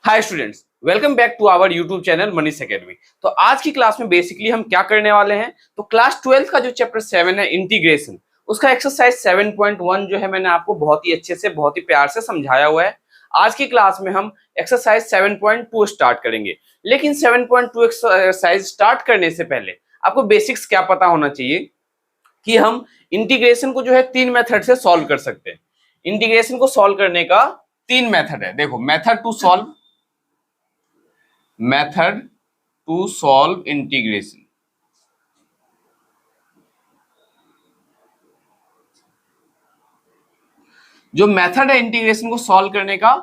Hi students, welcome back to our YouTube channel Manish Academy. तो आज की क्लास में बेसिकली हम क्या करने वाले हैं, तो क्लास 12 का जो चैप्टर 7 है इंटीग्रेशन, उसका एक्सरसाइज 7.1 जो है मैंने आपको बहुत ही अच्छे से बहुत ही प्यार से समझाया हुआ है। आज की क्लास में हम एक्सरसाइज 7.2 स्टार्ट करेंगे, लेकिन 7.2 एक्सरसाइज स्टार्ट करने से पहले आपको बेसिक्स क्या पता होना चाहिए कि हम इंटीग्रेशन को जो है 3 मेथड से सॉल्व कर सकते हैं। इंटीग्रेशन को सॉल्व करने का 3 मेथड है। देखो, मेथड टू सॉल्व इंटीग्रेशन। जो मेथड है इंटीग्रेशन को सॉल्व करने का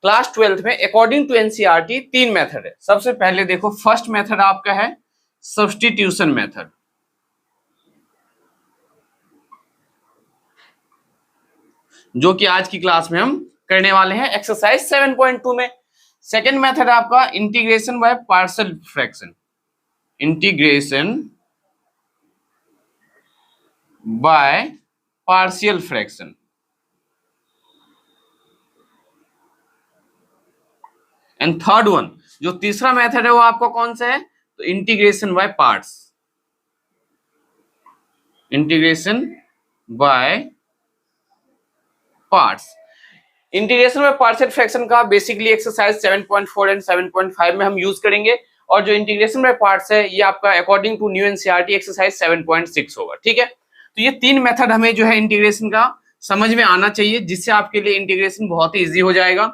क्लास 12 में अकॉर्डिंग टू एनसीईआरटी 3 मेथड है। सबसे पहले देखो, फर्स्ट मेथड आपका है सब्स्टिट्यूशन मेथड, जो कि आज की क्लास में हम करने वाले हैं एक्सरसाइज 7.2 में। सेकेंड मेथड आपका integration by partial fraction, integration by partial fraction. And third one, जो तीसरा मेथड है वो आपका कौन सा है, तो integration by parts, integration by parts. Integration by partial fraction का बेसिकली एक्सरसाइज 7.4 एंड 7.5 में हम यूज करेंगे, और जो इंटीग्रेशन बाय पार्ट्स है ये आपका according to new NCERT exercise 7.6 होगा। ठीक है, तो ये 3 मेथड हमें जो है इंटीग्रेशन का समझ में आना चाहिए, जिससे आपके लिए इंटीग्रेशन बहुत ही इजी हो जाएगा।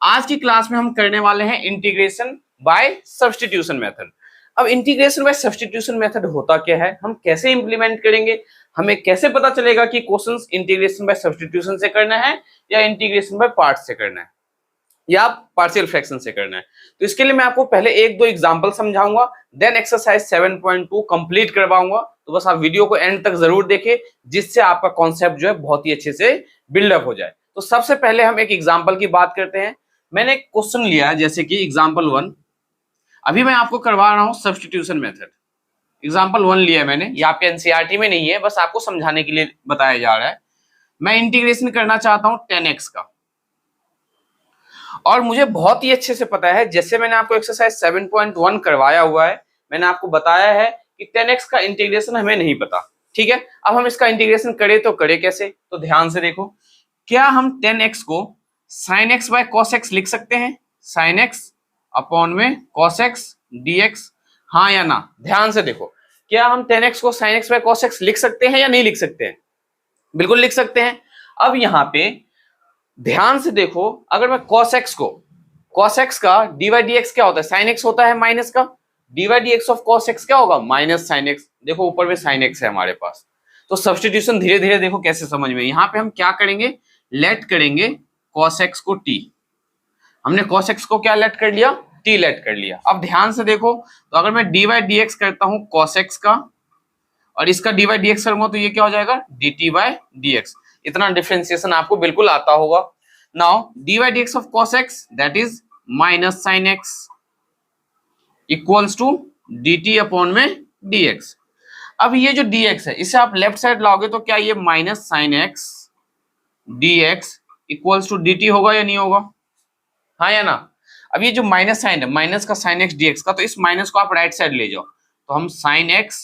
आज की क्लास में हम करने वाले हैं इंटीग्रेशन बाय सब्स्टिट्यूशन मेथड। अब इंटीग्रेशन बाय सब्स्टिट्यूशन मेथड होता क्या है, हम कैसे इंप्लीमेंट करेंगे, हमें कैसे पता चलेगा कि क्वेश्चंस इंटीग्रेशन बाय सब्स्टिट्यूशन से करना है या इंटीग्रेशन बाय पार्ट्स से करना है या पार्शियल फ्रैक्शन से करना है। तो इसके लिए मैं आपको पहले एक दो एग्जांपल समझाऊंगा, देन एक्सरसाइज 7.2 कंप्लीट करवाऊंगा। तो बस आप वीडियो को एंड तक जरूर देखें, जिससे आपका कॉन्सेप्ट जो है बहुत ही अच्छे से बिल्डअप हो जाए। तो सबसे पहले हम एक एग्जाम्पल की बात करते हैं। मैंने एक क्वेश्चन लिया है, जैसे कि एग्जाम्पल 1, अभी मैं आपको करवा रहा हूं सब्स्टिट्यूशन मेथड। एग्जाम्पल 1 लिया है मैंने, ये आपके एनसीईआरटी में नहीं है, बस आपको समझाने के लिए बताया जा रहा है। मैं इंटीग्रेशन करना चाहता हूं 10x का, और मुझे बहुत ही अच्छे से पता है, जैसे मैंने आपको एक्सरसाइज 7.1 करवाया हुआ है, मैंने आपको बताया है कि 10x का इंटीग्रेशन हमें नहीं पता। ठीक है, अब हम इसका इंटीग्रेशन करें तो करें कैसे, तो ध्यान से देखो, क्या हम 10x को sin x by cos x लिख सकते हैं, sin x अपॉन में cos x dx, हाँ या ना। ध्यान से देखो, क्या हम 10x को sin x by cos x लिख सकते हैं या नहीं लिख सकते हैं, बिल्कुल लिख सकते हैं। अब यहाँ पे ध्यान से देखो, अगर मैं cos x का dy dx क्या होता है, sin x होता है माइनस का, dy dx of cos x क्या होगा, माइनस sin x। देखो ऊपर में sin x है हमारे पास। तो सब्स्टिट्यूशन धीरे धीरे देखो कैसे समझ में, यहाँ पे हम क्या करेंगे, लेट करेंगे cos x को t। हमने cos x को क्या लेट कर लिया, t लेट कर लिया। अब ध्यान से देखो, तो अगर मैं dy dx करता हूं cos x का, और इसका dy dx करूंगा, तो ये क्या हो जाएगा, dt बाय dx। इतना डिफरेंशिएशन आपको बिल्कुल आता होगा। Now dy dx of cos x that is minus sin x equals to dt upon में dx। अब ये जो dx है, इसे आप लेफ्ट साइड लाओगे तो क्या ये minus sin x dx equals to dt होगा या नहीं होगा, हाँ या ना। अब ये जो माइनस साइन है, माइनस का sin x dx का, तो इस माइनस को आप राइट साइड ले जाओ, तो हम sin x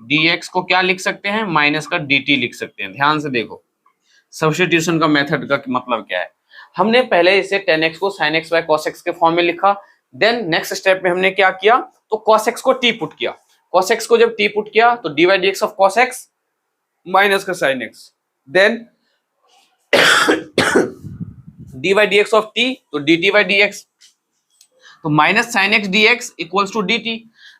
dx को क्या लिख सकते हैं, माइनस का dt लिख सकते हैं। ध्यान से देखो सब्स्टिट्यूशन का मेथड का मतलब क्या है। हमने पहले इसे 10x को sin x by cos x के फॉर्म में लिखा, देन नेक्स्ट स्टेप में हमने क्या किया, तो cos x को t पुट किया। cos x को जब t पुट किया तो dy dx of cos x minus का sin x, then dy dx of t तो dt बाय dx, तो minus sin x dx equals to dt।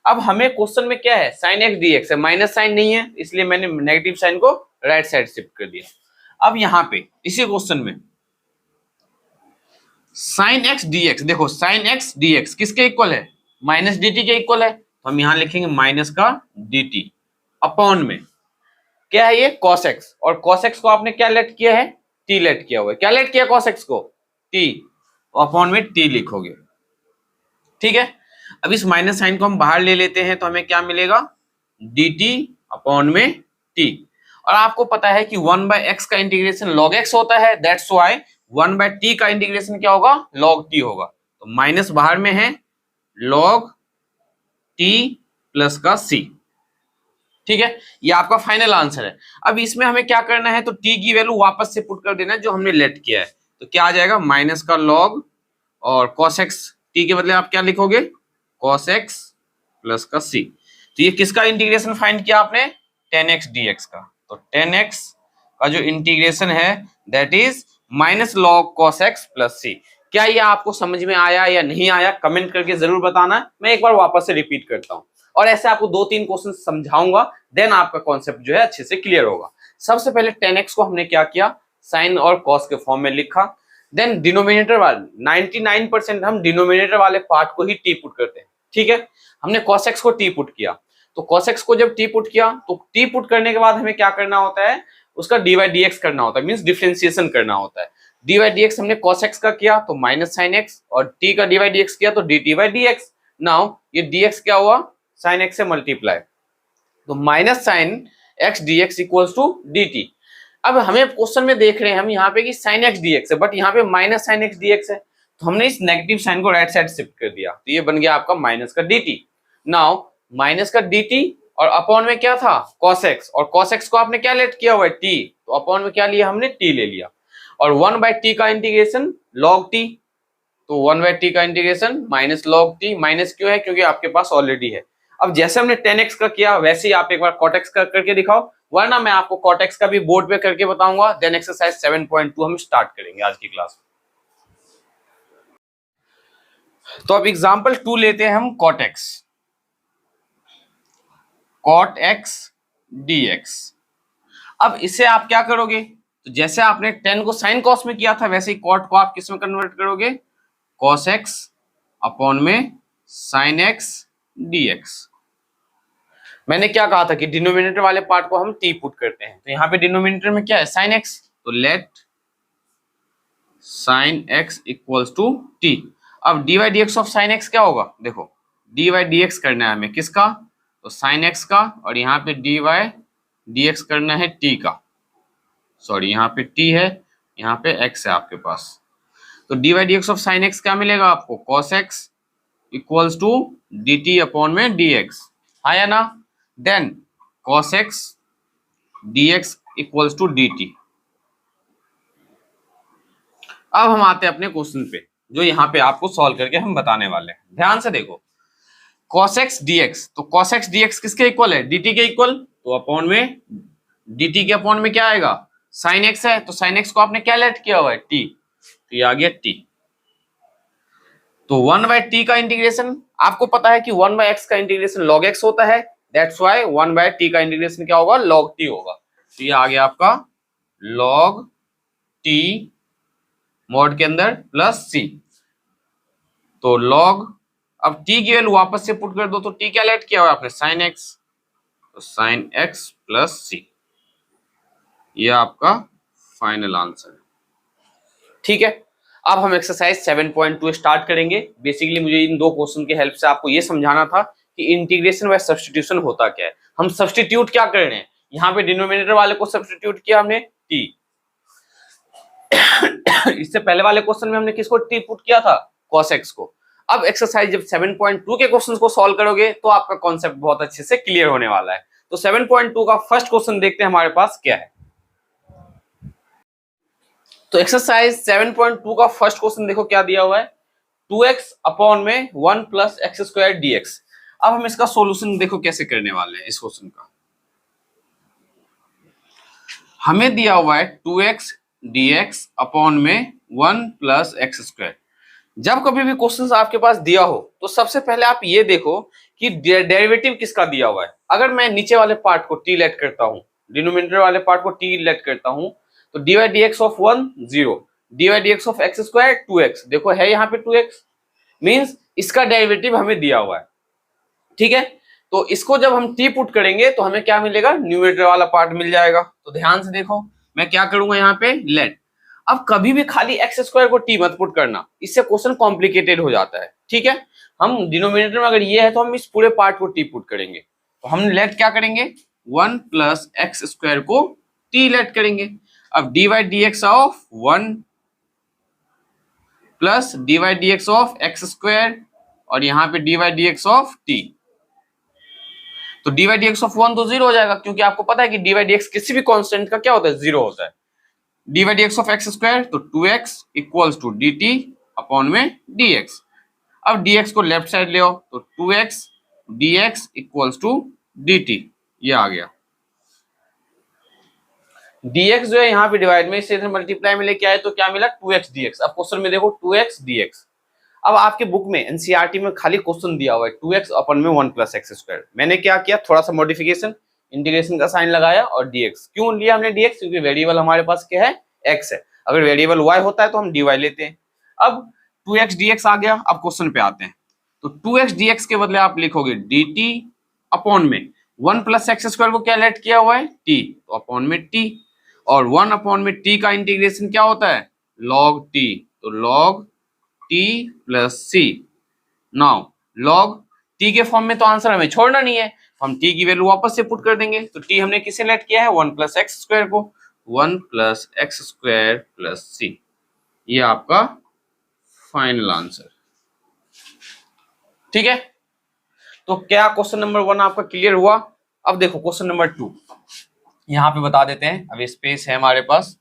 अब हमें क्वेश्चन में क्या है, sin x dx है, माइनस साइन नहीं है, इसलिए मैंने नेगेटिव साइन को राइट साइड शिफ्ट कर दिया। अब यहाँ पे इसी क्वेश्चन में sin x dx, देखो sin x dx किसके इक्वल है, माइनस dt के इक्वल है, तो हम यहाँ लिखेंगे माइनस का dt अपॉन में क्या है ये cos x, और cos x को आपने क्या लेट किया है, t लेट किया हुआ है। क्या लेट किया cos x को, t, अपॉन में t लिखोगे। ठीक है, अब इस माइनस साइन को हम बाहर ले लेते हैं, तो हमें क्या मिलेगा, dt अपॉन में t। और आपको पता है कि 1 बाय x का इंटीग्रेशन log x होता है, दैट्स व्हाई 1 बाय t का इंटीग्रेशन क्या होगा, log t होगा। तो माइनस बाहर में है log t प्लस का c। ठीक है, ये आपका फाइनल आंसर है। अब इसमें हमें क्या करना है, तो t की वैल्यू वापस से पुट कर देना है जो हमने लेट किया है। तो क्या आ जाएगा, माइनस का log और cos x, t के बदले आप क्या लिखोगे, cos x प्लस का c। तो ये किसका इंटीग्रेशन फाइंड किया आपने, 10x dx का। तो 10x का जो इंटीग्रेशन है that is minus log cos x plus c। क्या ये आपको समझ में आया या नहीं आया, कमेंट करके जरूर बताना। मैं एक बार वापस से रिपीट करता हूं और ऐसे आपको 2-3 क्वेश्चन समझाऊंगा, देन आपका कॉन्सेप्ट जो है अच्छे से क्लियर होगा। सबसे पहले 10x को हमने क्या किया, साइन और कॉस के फॉर्म में लिखा। देन डिनोमिनेटर वाले 99% हम डिनोमिनेटर वाले पार्ट को ही टी पुट करते हैं। ठीक है, हमने cos x को टी पुट किया, तो cos x को जब टी पुट किया तो टी पुट करने के बाद हमें क्या करना होता है, उसका dy dx करना होता है, मींस डिफरेंशिएशन करना होता है। dy dx हमने cos x का किया तो माइनस साइन x, और t का dy dx किया तो dt by dx। नाउ ये dx क्या हुआ, साइन x से मल्टीप्लाई, तो minus sine x dx equals to dt। अब हमें क्वेश्चन में देख रहे हैं हम यहाँ पे कि साइन x dx है, बट यहाँ पे माइनस साइन x dx है, तो हमने इस नेगेटिव साइन को राइट साइड शिफ्ट कर दिया, तो ये बन गया आपका माइनस का dt। नाउ माइनस का dt और अपॉन में क्या था, cos x, और cos x को आपने क्या लेट किया हुआ है, t, तो अपॉन में क्या लिया हमने, t ले लिया, और 1/t का इंटीग्रेशन log t, तो 1/t का integration minus log t। Minus क्यों है, क्योंकि आपके पास ऑलरेडी है। अब जैसे हमने 10x का किया वैसे ही आप एक बार cot x का करके दिखाओ, वरना मैं आपको cot x का भी बोर्ड पे करके बताऊंगा। देन एक्सरसाइज 7.2 हम स्टार्ट करेंगे आज की क्लास में। तो अब एग्जांपल 2 लेते हैं हम, cot x dx। अब इसे आप क्या करोगे, तो जैसे आपने 10 को साइन कॉस में किया था वैसे ही cot को आप किस में कन्वर्ट करोगे, cos x अपॉन में sin x dx। मैंने क्या कहा था कि डिनोमिनेटर वाले पार्ट को हम t पुट करते हैं, तो यहाँ पे डिनोमिनेटर में क्या है, sin x, तो let sin x equals to t। अब dy dx of sin x क्या होगा, देखो dy dx करना है हमें किसका, तो sin x का, और यहाँ पे dy dx करना है t का, सॉरी यहाँ पे t है, यहाँ पे x है आपके पास। तो dy dx of sin x क्या मिलेगा आपको, cos x equals to dt upon में dx, हाँ या ना। Then cos x dx equals to dt। अब हम आते हैं अपने क्वेश्चन पे, जो यहाँ पे आपको सॉल्व करके हम बताने वाले हैं। ध्यान से देखो, cos x dx, तो cos x dx किसके इक्वल है, dt के इक्वल, तो अपॉन में dt के अपॉन में क्या आएगा, sin x है, तो sin x को आपने क्या लेट किया हुआ है, t, तो ये आ गया t। तो 1/t का इंटीग्रेशन आपको पता है कि 1/x का इंटीग्रेशन log x होता है, दैट्स व्हाई 1/t का इंटीग्रेशन क्या होगा, log t होगा। तो ये आ गया आपका log t मॉड के अंदर प्लस c। तो log, अब t की वैल्यू वापस से पुट कर दो, तो t क्या लेट किया हुआ आपने, sin x, तो sin x प्लस c। ये आपका फाइनल आंसर है। ठीक है, अब हम एक्सरसाइज 7.2 स्टार्ट करेंगे। बेसिकली मुझे इन दो क्वेश्चन की हेल्प से आपको ये समझाना था कि इंटीग्रेशन व सब्स्टिट्यूशन होता क्या है। हम सब्स्टिट्यूट क्या कर रहे हैं, यहाँ पे डिनोमिनेटर वाले को सब्स्टिट्यूट किया हमने t, इससे पहले वाले क्वेश्चन में हमने किसको t पुट किया था, cos x को। अब एक्सरसाइज जब 7.2 के क्वेश्चंस को सॉल्व करोगे तो आपका कॉन्सेप्ट बहुत अच्छे से क्लियर होने वाला है। तो 7.2 का फर्स्ट क्वेश्चन देखते हैं हमारे पास क्या है। तो एक्सरसाइज 7.2 का फर्स्ट क्वेश्चन देखो क्या दिया हुआ है, 2x अपॉन में 1 प्लस एक्स स्क्वायर dx। अब हम इसका सॉल्यूशन देखो कैसे करने वाले हैं। इस क्वेश्चन का हमें दिया हुआ है 2x dx अपॉन में 1 प्लस एक्स स्क्वायर। जब कभी भी क्वेश्चन आपके पास दिया हो तो सबसे पहले आप ये देखो कि डेरिवेटिव किसका दिया हुआ है। अगर मैं नीचे वाले पार्ट को t लेट करता हूं, डिनोमिनेटर वाले पार्ट को t लेट करता हूं, तो dy dx of 1 0, dy dx of x square 2x, देखो है यहाँ पे 2x, मींस इसका डेरिवेटिव हमें दिया हुआ है। ठीक है, तो इसको जब हम t पुट करेंगे तो हमें क्या मिलेगा, न्यूमरेटर वाला पार्ट मिल जाएगा। तो ध्यान से देखो मैं क्या करूंगा यहाँ पे, लेट। अब कभी भी खाली एक्स स्क्वायर को t मत पुट करना, इससे क्वेश्चन कॉम्प्लिकेटेड हो जाता है। ठीक है, हम डिनोमिनेटर में अगर ये है तो हम इस पूरे पार्ट को t पुट करेंगे, तो हम लेट क्या करेंगे, 1 प्लस एक्स स्क्वायर को t लेट करेंगे। अब dy dx of 1 plus d y d x of x square और यहाँ पे d y d x of t. तो d y d x of 1 तो 0 हो जाएगा, क्योंकि आपको पता है कि डी वाई डी एक्स किसी भी कांस्टेंट का क्या होता है, 0 होता है। D y d x of x square तो 2x equals to d t upon में dx। अब dx को लेफ्ट साइड ले आओ तो 2x dx equals to dt, ये आ गया। dx जो है यहाँ पे डिवाइड में इससे मल्टीप्लाई में लेके आए तो क्या मिला, 2x dx। अब क्वेश्चन में देखो 2x dx। अब आपके बुक में एनसीईआरटी में खाली क्वेश्चन दिया हुआ है 2x अपन में 1 प्लस एक्स स्क्वायर। मैंने क्या किया, थोड़ा सा मॉडिफिकेशन, इंटीग्रेशन का साइन लगाया और dx। क्यों लिया हमने dx, क्योंकि वेरिएबल हमारे पास क्या है, x है। अगर वेरिएबल y होता है तो हम dy लेते हैं। अब 2x dx आ गया। अब क्वेश्चन पे आते हैं तो 2x dx के बदले आप लिखोगे dt अपॉन में 1 प्लस एक्स स्क्वायर को क्या लेट किया हुआ है, t, तो अपॉन में t, और 1 अपॉन में t का इंटीग्रेशन क्या होता है, log t, तो log t plus c। Now log t के फॉर्म में तो आंसर हमें छोड़ना नहीं है, हम t की वैल्यू वापस से पुट कर देंगे। तो t हमने किसे लेट किया है, 1 प्लस एक्स स्क्वायर को, 1 plus x square plus c। ये आपका फाइनल आंसर, ठीक है। तो क्या क्वेश्चन नंबर 1 आपका क्लियर हुआ। अब देखो क्वेश्चन नंबर 2 यहाँ पे बता देते हैं। अब स्पेस है हमारे पास,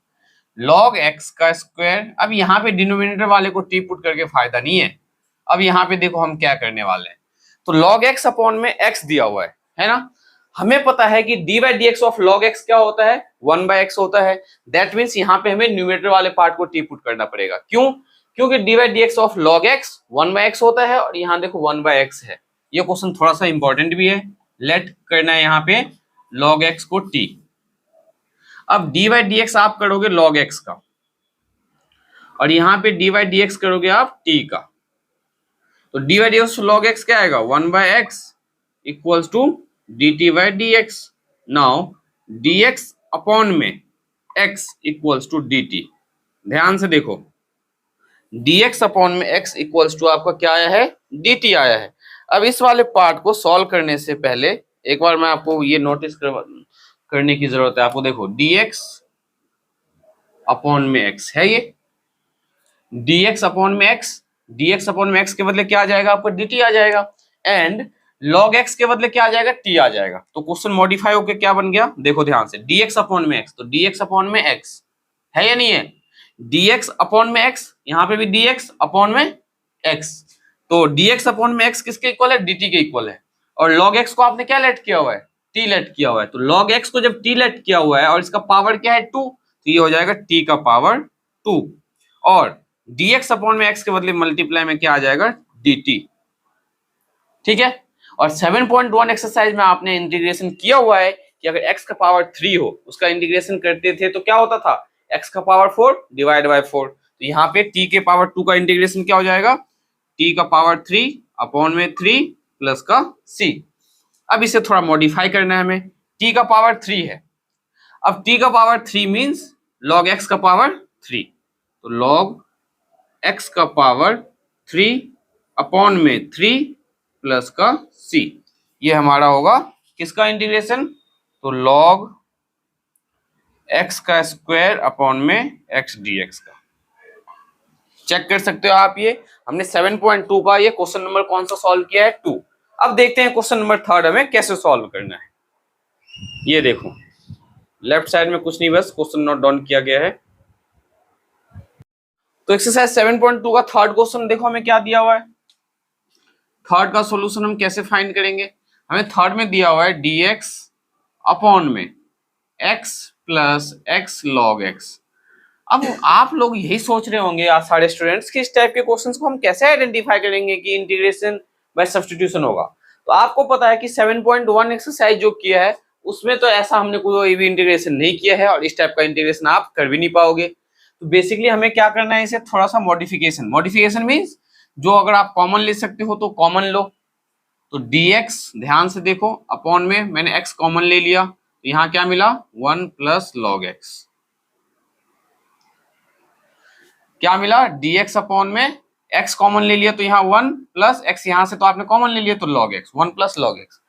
log x का स्क्वायर। अब यहाँ पे डिनोमिनेटर वाले को t पुट करके फायदा नहीं है। अब यहाँ पे देखो हम क्या करने वाले हैं, तो log x अपॉन में x दिया हुआ है ना। हमें पता है कि D by d x of log x क्या होता है, 1 बाई एक्स होता है। दैट मीन्स यहाँ पे हमें न्यूमरेटर वाले पार्ट को t पुट करना पड़ेगा। क्यों, क्योंकि D by d x of log x 1 by x होता है और यहाँ देखो 1 बाई एक्स है। ये क्वेश्चन थोड़ा सा इंपॉर्टेंट भी है, लेट करना है यहाँ पे log x को t। अब डी बाई डी एक्स आप करोगे log x का और यहाँ पे डी बाई डी एक्स करोगे आप t का, तो d by d x log x क्या आएगा, 1 by x equals to d t by d x. Now d x upon में x equals to d t. ध्यान से देखो dx अपॉन में x इक्वल्स टू आपका क्या आया है, dt आया है। अब इस वाले पार्ट को सॉल्व करने से पहले एक बार मैं आपको ये नोटिस करने की जरूरत है। आपको देखो dx अपॉन में x है, ये dx अपॉन में x, dx अपॉन में x के बदले क्या आ जाएगा आपको, dt आ जाएगा। एंड log x के बदले क्या आ जाएगा, t आ जाएगा। तो क्वेश्चन मॉडिफाई होकर क्या बन गया, देखो ध्यान से, dx अपॉन में x, तो dx अपॉन में x है या नहीं है, dx अपॉन में x, यहाँ पे भी dx अपॉन में x, तो dx अपॉन में x किसके इक्वल है, dt के इक्वल है। और log x को आपने क्या लेट किया हुआ है, t लेट किया हुआ है। तो log x को जब t लेट किया हुआ है और इसका पावर क्या है 2, तो ये हो जाएगा t का पावर 2, और dx अपॉन में x के बदले मल्टीप्लाई में क्या आ जाएगा, dt, ठीक है। और 7.1 एक्सरसाइज में आपने इंटीग्रेशन किया हुआ है कि अगर x का पावर 3 हो उसका इंटीग्रेशन करते थे तो क्या होता था, x का पावर 4 डिवाइड बाय 4। तो यहाँ पे t के पावर 2 का इंटीग्रेशन क्या हो जाएगा, t का पावर 3 अपॉन में 3 प्लस का c। अब इसे थोड़ा मॉडिफाई करना है हमें, t का पावर 3 है। अब t का पावर 3 मीन्स log x का पावर 3, तो log x का पावर 3 अपॉन में 3 प्लस का c, ये हमारा होगा किसका इंटीग्रेशन, तो log x का स्क्वायर अपॉन में x dx का। चेक कर सकते हो आप, ये हमने 7.2 का ये क्वेश्चन नंबर कौन सा सॉल्व किया है, 2। अब देखते हैं क्वेश्चन नंबर 3 हमें कैसे सॉल्व करना है। ये देखो लेफ्ट साइड में कुछ नहीं, बस क्वेश्चन नोट डाउन किया गया है। तो एक्सरसाइज 7.2 का थर्ड क्वेश्चन देखो हमें क्या दिया हुआ है। थर्ड का सॉल्यूशन हम कैसे फाइंड करेंगे, हमें थर्ड में दिया हुआ है dx अपॉन में x plus x log x। अब आप लोग यही सोच रहे होंगे आप सारे स्टूडेंट्स कि इस टाइप के क्वेश्चंस को हम कैसे आइडेंटिफाई करेंगे कि इंटीग्रेशन बाय सब्स्टिट्यूशन होगा। तो आपको पता है कि 7.1 एक्सरसाइज जो किया है उसमें तो ऐसा हमने कोई भी इंटीग्रेशन नहीं किया है और इस टाइप का इंटीग्रेशन आप कर भी नहीं पाओगे। तो बेसिकली हमें क्या करना है, इसे थोड़ा सा मॉडिफिकेशन मीन्स जो अगर आप कॉमन ले सकते हो तो कॉमन लो। तो dx ध्यान से देखो अपॉन में मैंने x कॉमन ले लिया, तो यहाँ क्या मिला 1 प्लस log x। क्या मिला, dx अपॉन में x कॉमन ले लिया तो यहाँ 1 प्लस x, यहाँ से तो आपने कॉमन ले लिया तो log x, 1 plus log x।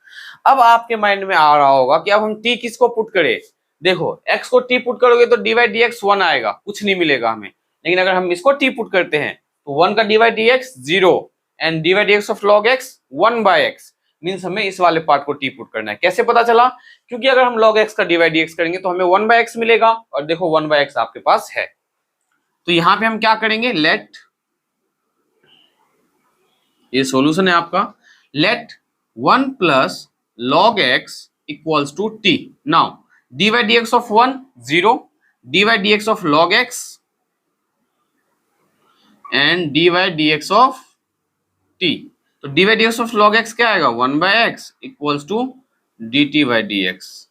अब आपके माइंड में आ रहा होगा कि अब हम t किसको पुट करें। देखो x को t पुट करोगे तो dy dx 1 आएगा, कुछ नहीं मिलेगा हमें। लेकिन अगर हम इसको t पुट करते हैं तो 1 का dy dx 0 and dy dx of log x 1/x means हमें इस वाले पार्ट को टी पुट करना है। कैसे पता चला? क्योंकि अगर हम log x का dy dx करेंगे तो हमें 1/x मिलेगा और देखो 1/x आपके पास है। तो यहां पे हम क्या करेंगे, लेट, ये सॉल्यूशन है आपका, let 1 plus log x equals to t। Now dy dx of 1 0, dy dx of log x and dy dx of t। तो dy dx of log x क्या आएगा, 1/x equals to dt by dx।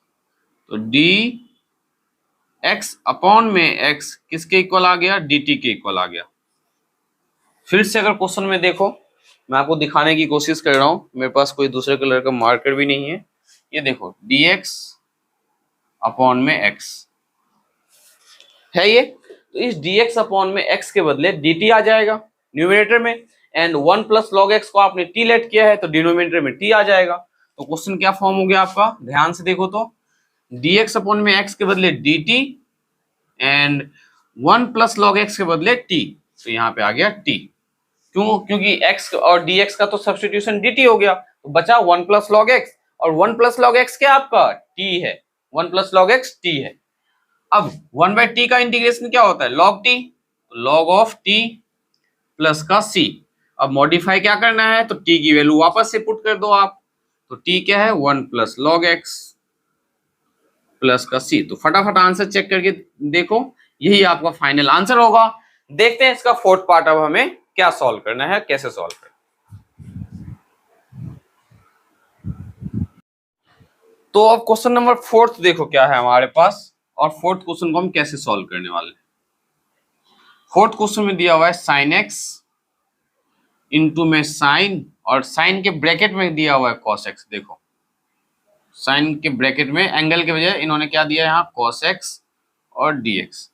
तो dx upon में x किसके equal आ गया, dt के equal आ गया। फिर से अगर क्वेश्चन में देखो, मैं आपको दिखाने की कोशिश कर रहा हूं, मेरे पास कोई दूसरे कलर का मार्कर भी नहीं है। ये देखो dx अपॉन में x है ये, तो इस dx अपॉन में x के बदले dt आ जाएगा न्यूमरेटर में, एंड 1 प्लस log x को आपने t लेट किया है तो डिनोमिनेटर में t आ जाएगा। तो क्वेश्चन क्या फॉर्म हो गया आपका, ध्यान से देखो तो dx अपॉन में x के बदले dt and 1 plus log x के बदले t, तो यहाँ पे आ गया t। क्यों? क्योंकि x और dx का तो सब्स्टिट्यूशन dt हो गया, तो बचा 1 प्लस log x, और 1 प्लस log x क्या आपका t है, 1 प्लस log x t है। अब 1/t का इंटीग्रेशन क्या होता है, log t, log of t plus का c। अब मॉडिफाई क्या करना है, तो t की वैल्यू वापस से पुट कर दो आप, तो t क्या है 1 प्लस log x प्लस का c। तो फटाफट आंसर चेक करके देखो, यही आपका फाइनल आंसर होगा। देखते हैं इसका फोर्थ पार्ट अब हमें क्या सॉल्व करना है, कैसे सॉल्व करना है। तो अब क्वेश्चन नंबर 4 देखो क्या है हमारे पास, और फोर्थ क्वेश्चन को हम कैसे सॉल्व करने वाले हैं। फोर्थ क्वेश्चन में दिया हुआ है sin x इंटू में साइन, और साइन के ब्रैकेट में दिया हुआ है cos x। देखो साइन के ब्रैकेट में एंगल के बजाय इन्होंने क्या दिया है यहाँ, cos x और dx।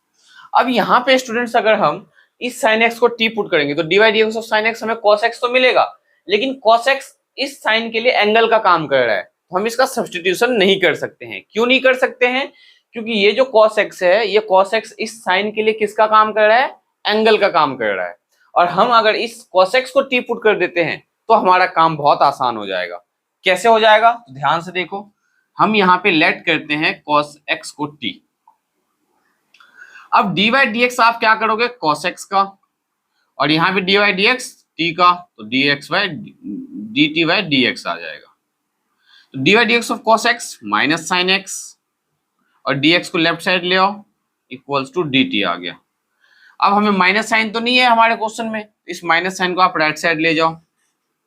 अब यहाँ पे स्टूडेंट्स अगर हम इस sin x को t पुट करेंगे तो dy dx of sin x हमें cos x तो मिलेगा, लेकिन cos x इस साइन के लिए एंगल का काम कर रहा है, तो हम इसका सब्स्टिट्यूशन नहीं कर सकते हैं। क्यों नहीं कर सकते हैं? क्योंकि ये जो cos x है, ये cos x इस साइन के लिए किसका काम कर रहा है, एंगल का काम कर रहा है। और हम अगर इस cos x को t पुट कर देते हैं तो हमारा काम बहुत आसान हो जाएगा। कैसे हो जाएगा, तो ध्यान से देखो, हम यहाँ पे लेट करते हैं cos x को t। अब dy dx आप क्या करोगे, cos x का, और यहाँ पे dy dx t का, तो dt by dx आ जाएगा। तो dy dx of cos x minus sin x, और dx को लेफ्ट साइड ले आओ, इक्वल्स टू dt आ गया। अब हमें माइनस साइन तो नहीं है हमारे क्वेश्चन में, इस माइनस साइन को आप राइट साइड ले जाओ,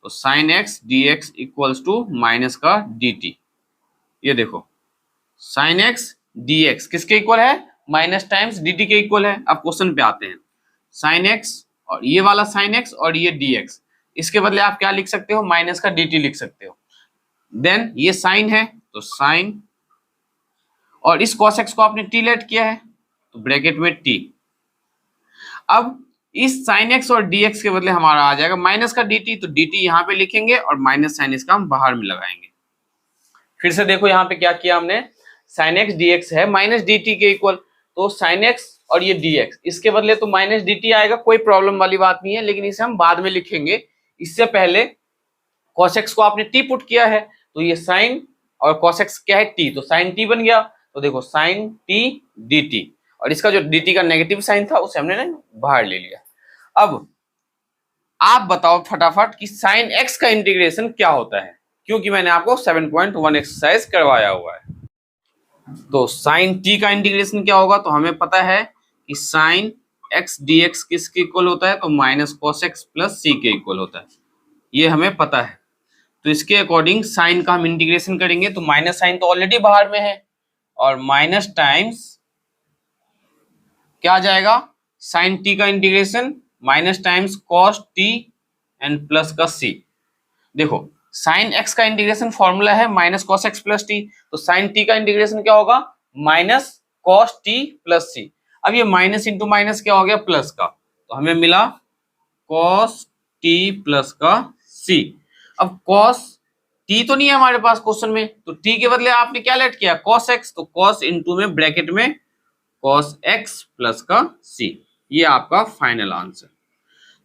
तो sin x dx equals to minus का dt। ये देखो sin x dx किसके इक्वल है, माइनस टाइम्स dt के इक्वल है। अब क्वेश्चन पे आते हैं, sin x और ये वाला sin x और ये dx, इसके बदले आप क्या लिख सकते हो, माइनस का dt लिख सकते हो। देन ये साइन है तो साइन, और इस cos x को आपने t लेट किया है तो ब्रैकेट में t। अब इस sin x और dx के बदले हमारा आ जाएगा माइनस का dt, तो dt यहाँ पे लिखेंगे और माइनस साइन इसका हम बाहर में लगाएंगे। फिर से देखो यहाँ पे क्या किया हमने, sin x dx है माइनस dt के इक्वल, तो sin x और ये dx, इसके बदले तो माइनस dt आएगा, कोई प्रॉब्लम वाली बात नहीं है, लेकिन इसे हम बाद में लिखेंगे। इससे पहले cos x को आपने t पुट किया है, तो ये sin और cos x क्या है t, तो sin t बन गया। तो देखो sin t dt, और इसका जो dt का नेगेटिव साइन था उसे हमने बाहर ले लिया। अब आप बताओ फटाफट कि sin x का इंटीग्रेशन क्या होता है, क्योंकि मैंने आपको 7.1 एक्सरसाइज करवाया हुआ है। तो sin t का इंटीग्रेशन क्या होगा, तो हमें पता है कि sin x dx किसके इक्वल होता है, तो minus cos x plus c के इक्वल होता है, ये हमें पता है। तो इसके अकॉर्डिंग साइन का हम इंटीग्रेशन करेंगे, तो माइनस साइन तो ऑलरेडी बाहर में है, और माइनस टाइम्स क्या आ जाएगा, sin t का integration minus times cos t and plus का c। देखो sin x का इंटीग्रेशन फॉर्मूला है minus cos x plus t, तो sin t का इंटीग्रेशन क्या होगा, minus cos t plus c। अब ये माइनस इंटू माइनस क्या हो गया, प्लस का, तो हमें मिला cos t प्लस का c। अब cos t तो नहीं है हमारे पास क्वेश्चन में, तो t के बदले आपने क्या लेट किया, cos x, तो cos इंटू में ब्रैकेट में cos x प्लस का c, ये आपका फाइनल आंसर।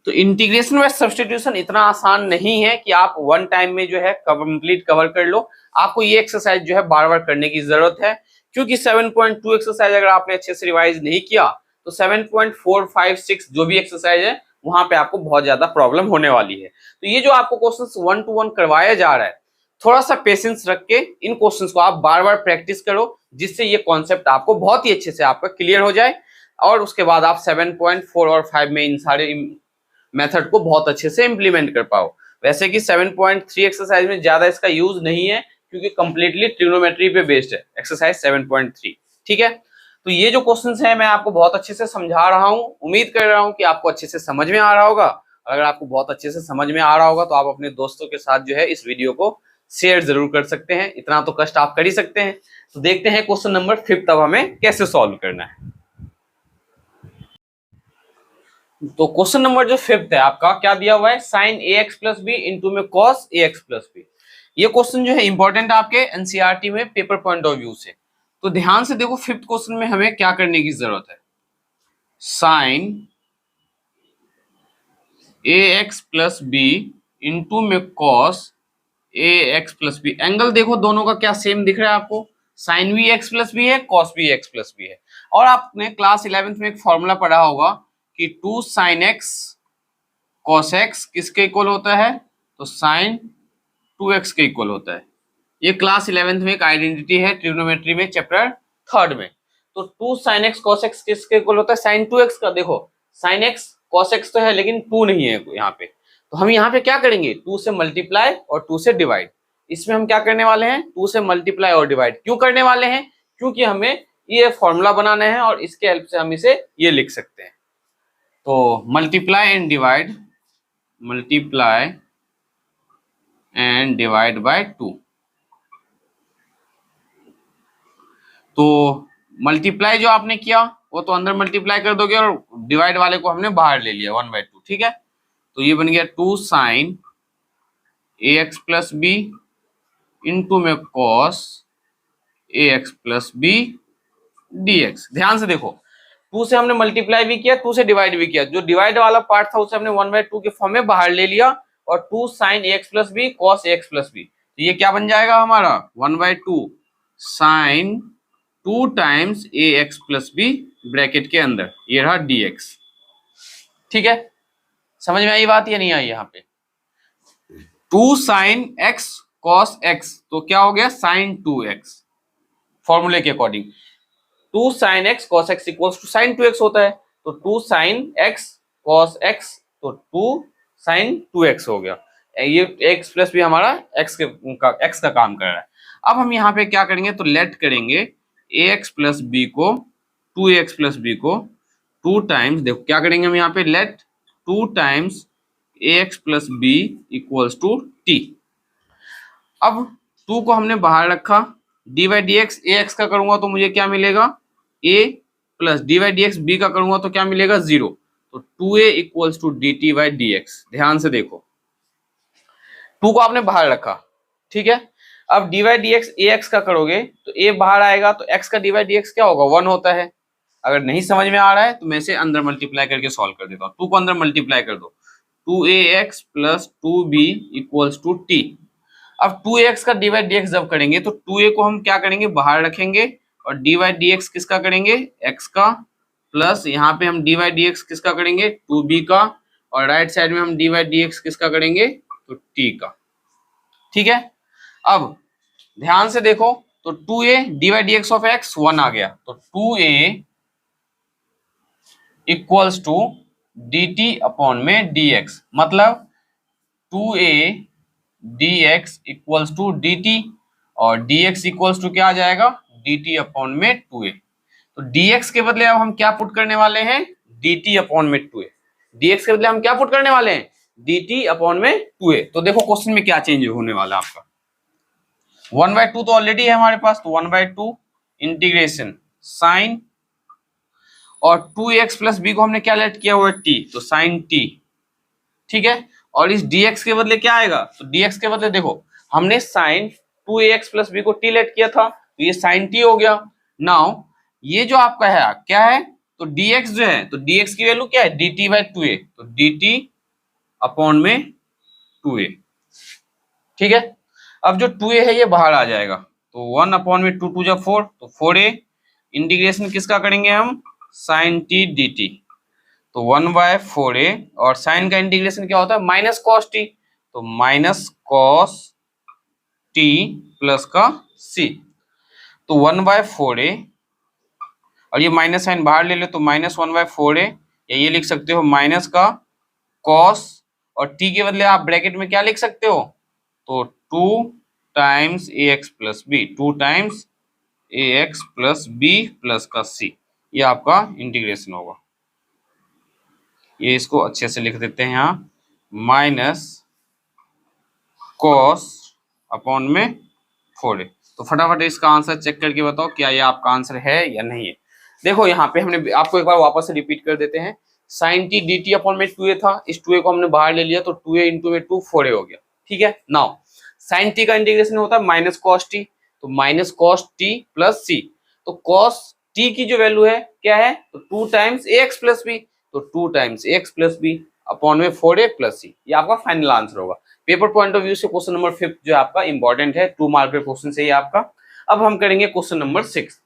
तो इंटीग्रेशन बाय सब्स्टिट्यूशन इतना आसान नहीं है कि आप वन टाइम में जो है कंप्लीट कवर कर लो। आपको ये एक्सरसाइज जो है बार बार करने की जरूरत है, क्योंकि 7.2 एक्सरसाइज अगर आपने अच्छे से रिवाइज नहीं किया तो 7.4, 5, 6 जो भी एक्सरसाइज है वहां पे आपको बहुत ज्यादा प्रॉब्लम होने वाली है। तो ये जो आपको क्वेश्चंस 1 to 1 करवाया जा रहा है, थोड़ा सा पेशेंस रख के इन क्वेश्चंस को आप बार बार प्रैक्टिस करो, जिससे ये कॉन्सेप्ट आपको बहुत ही अच्छे से आपका क्लियर हो जाए और उसके बाद आप 7.4 और 5 में इन सारे मेथड को बहुत अच्छे से इंप्लीमेंट कर पाओ। वैसे कि 7.3 एक्सरसाइज में ज्यादा इसका यूज नहीं है, क्योंकि कंप्लीटली ट्रिग्नोमेट्री पे बेस्ड है एक्सरसाइज 7.3। ठीक है, तो ये जो क्वेश्चंस हैं मैं आपको बहुत अच्छे से समझा रहा हूं, उम्मीद कर रहा हूं कि आपको अच्छे से समझ में आ रहा होगा। अगर आपको बहुत अच्छे से समझ में आ रहा होगा तो आप अपने दोस्तों के साथ जो है इस वीडियो को शेयर जरूर कर सकते हैं, इतना तो कष्ट आप कर ही सकते हैं। तो देखते हैं क्वेश्चन नंबर 5 अब हमें कैसे सॉल्व करना है। तो क्वेश्चन नंबर जो 5 है आपका क्या दिया हुआ है, sign a x plus b into में cos a x plus B. ये क्वेश्चन जो है इंपॉर्टेंट है आपके एनसीईआरटी में पेपर पॉइंट ऑफ व्यू से। तो ध्यान से देखो 5th क्वेश्चन में हमें क्या करने की जरूरत है, sign a x plus b into में cos a x plus B. Angle देखो दोनों का क्या सेम दिख रहा है आपको, साइन भी एक्स प्लस बी है, कॉस भी एक्स प्लस बी है। और आपने क्लास 11th में एक फॉर्मूला पढ़ा होगा कि 2 साइन एक्स कॉस एक्स किसके इक्वल होता है, तो साइन 2x के इक्वल होता है। ये क्लास 11th में एक आइडेंटिटी है ट्रिग्नोमेट्री में चैप्टर 3rd में। तो 2 साइन एक्स कॉस एक्स किसके इक्वल होता है, साइन 2x का। देखो साइन एक्स कॉस एक्स तो है लेकिन 2 नहीं है यहाँ पे, तो हम यहाँ पे क्या करेंगे, 2 से मल्टीप्लाई और 2 से डिवाइड। इसमें हम क्या करने वाले हैं, 2 से मल्टीप्लाई और डिवाइड क्यों करने वाले हैं, क्योंकि हमें ये फॉर्मूला बनाना है और इसके हेल्प से हम इसे ये लिख सकते हैं। तो multiply and divide, multiply and divide by 2। तो मल्टीप्लाई जो आपने किया वो तो अंदर मल्टीप्लाई कर दोगे और डिवाइड वाले को हमने बाहर ले लिया 1/2। ठीक है, तो ये बन गया 2 sine a x plus b into में cos a x plus b d x. ध्यान से देखो 2 से हमने मल्टीप्लाई भी किया, 2 से डिवाइड भी किया, जो डिवाइड वाला पार्ट था उसे हमने 1/2 के फॉर्म में बाहर ले लिया और 2 sine a x plus B cos a x plus b. तो ये क्या बन जाएगा हमारा 1/2 साइन 2 टाइम्स ए एक्स प्लस बी ब्रैकेट के अंदर, ये रहा डी एक्स। ठीक है, समझ में आई बात या नहीं आई, यहाँ पे 2 साइन एक्स कॉस एक्स तो क्या हो गया साइन 2x, फॉर्मूले के according 2 sine x cos x equals to sine 2x होता है। तो 2 साइन एक्स कॉस एक्स तो 2 साइन 2x हो गया। ये x प्लस भी हमारा x का काम कर रहा है। अब हम यहाँ पे क्या करेंगे, तो लेट करेंगे ax प्लस बी को 2ax प्लस बी को 2 टाइम्स, देखो क्या करेंगे हम यहाँ पे, let 2 times ax plus b equals to t। अब 2 को हमने बाहर रखा, d by d x a x का करूंगा तो मुझे क्या मिलेगा a plus d by d x b का करूंगा तो क्या मिलेगा 0। तो 2a equals to d t by d x. ध्यान से देखो 2 को आपने बाहर रखा, ठीक है। अब D by d x a x का करोगे तो a बाहर आएगा तो x का डी बाई डी एक्स क्या होगा 1 होता है। अगर नहीं समझ में आ रहा है तो मैं इसे अंदर मल्टीप्लाई करके सॉल्व कर देता हूँ। 2 को अंदर मल्टीप्लाई कर दो, 2ax plus 2b equals to t। अब 2x का डी बाई डी एक्स जब करेंगे तो 2a को हम क्या करेंगे बाहर रखेंगे और डी बाई डी एक्स किसका करेंगे x का, प्लस यहाँ पे हम डी बाई डी एक्स किसका करेंगे 2b का, और राइट साइड में हम डी बाई डी एक्स किसका करेंगे तो t का। ठीक है, अब ध्यान से देखो तो 2a d by d x of x 1 आ गया, तो 2a equals to dt upon में dx, मतलब 2a dx equals to dt और dx इक्वल्स टू क्या आ जाएगा dt अपॉन में 2a। तो dx के बदले अब हम क्या पुट करने वाले हैं dt अपॉन में 2a। dx के बदले हम क्या पुट करने वाले हैं dt अपॉन में 2a। तो देखो क्वेश्चन में क्या चेंज होने वाला है आपका, 1/2 तो ऑलरेडी है हमारे पास, तो 1/2 इंटीग्रेशन साइन और 2x प्लस बी को हमने क्या लेट किया हुआ है t, तो साइन t। ठीक है, और इस dx के बदले क्या आएगा, तो dx के बदले देखो हमने साइन 2ax प्लस बी को t लेट किया था तो ये साइन t हो गया। नाउ ये जो आपका है क्या है, तो dx जो है तो dx की वैल्यू क्या है dt बाई 2a, तो dt अपॉन में 2a। ठीक है, अब जो 2a है ये बाहर आ जाएगा, तो 1 अपॉन में 2 2 जा 4, तो 4a इंटीग्रेशन किसका करेंगे हम, साइन टी डी टी, तो 1/4a, और साइन का इंटीग्रेशन क्या होता है, माइनस कॉस टी, तो माइनस कॉस टी प्लस का c, तो 1/4a, और ये माइनस साइन बाहर ले लो तो माइनस 1/4a, या ये लिख सकते हो माइनस का कॉस, और t के बदले आप ब्रैकेट में क्या लिख सकते हो, तो 2 टाइम्स ax प्लस बी, 2 टाइम्स ax प्लस बी प्लस का c, ये आपका इंटीग्रेशन होगा। ये इसको अच्छे से लिख देते हैं यहाँ, माइनस कॉस अपॉन में 4a। तो फटाफट इसका आंसर चेक करके बताओ क्या ये आपका आंसर है या नहीं है। देखो यहाँ पे हमने आपको एक बार वापस से रिपीट कर देते हैं, sine t d t upon में 2a था, इस 2a को हमने बाहर ले लिया तो 2a इंटू में 2 4a हो गया। ठीक है, नाउ साइन टी का इंटीग्रेशन होता है माइनस कॉस टी, तो माइनस कॉस टी प्लस सी, तो कॉस टी की जो वैल्यू है क्या है, तो 2 टाइम्स एक्स प्लस बी, तो 2 times x plus b upon में 4a प्लस सी, ये आपका फाइनल आंसर होगा। पेपर पॉइंट ऑफ व्यू से क्वेश्चन नंबर 5 जो आपका इंपॉर्टेंट है, 2 मार्क के क्वेश्चन से ही आपका। अब हम करेंगे क्वेश्चन नंबर 6।